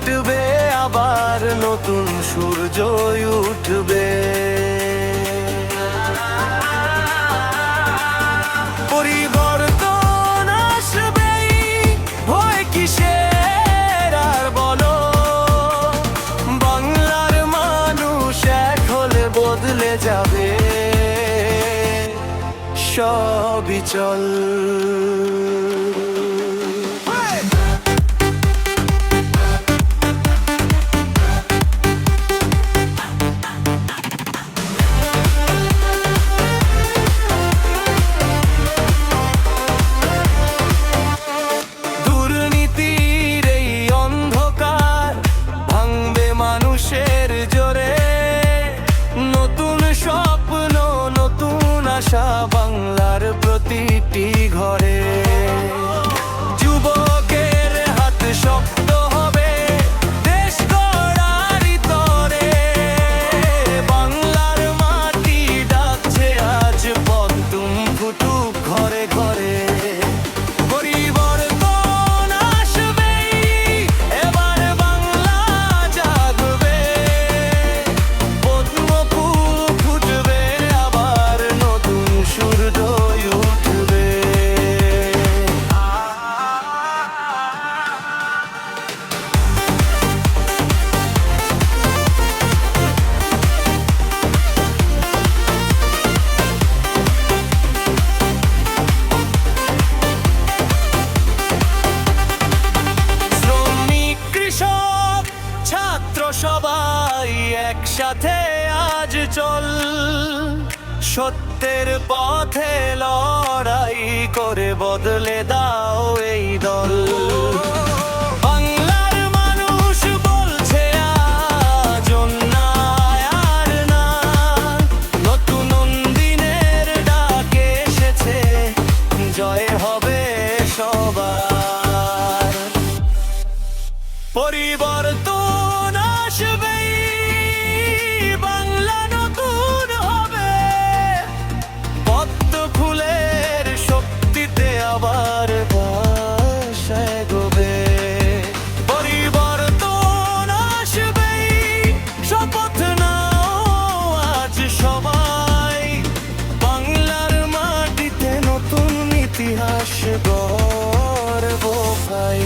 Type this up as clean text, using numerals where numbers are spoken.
কাটবে, আবার নতুন সূর্য উঠবে। পরিবর্তন আসবেই, ভয় কিসের আর বলো। বাংলার মানুষ এক হলে বদলে যাবে সবই চল। দুর্নীতির এই অন্ধকার ভাঙবে মানুষের জোরে। নতুন স্বপ্ন, নতুন আশা বাংলার প্রতিটি ঘরে। যুবকের হাত শক্ত হবে দেশ গড়ার তরে। বাংলার মাটি ডাকছে আজ, পদ্ম ফুটুক ঘরে ঘরে। পরিবর্তন আসবেই, এবার বাংলা জাগবে। পদ্ম ফুল ফুটবে, আবার নতুন সূর্য উঠবে। শ্রমিক, কৃষক, ছাত্র সবাই একসাথে আজ চল। সত্যের পথে লড়াই করে বদলে দাও এই দল। বাংলার মানুষ বলছে আজ অন্যায় আর না। নতুন দিনের ডাকে এসেছে, জয় হবে সবার। পরিবর্তন আসবেই, বাংলা নতুন হবে। পদ্ম ফুলের শক্তিতে আবার ভাষায় গোবে। পরিবর্তন আসবেই, শপথ নাও আজ সবাই। বাংলার মাটিতে নতুন ইতিহাস গড়ব ভাই।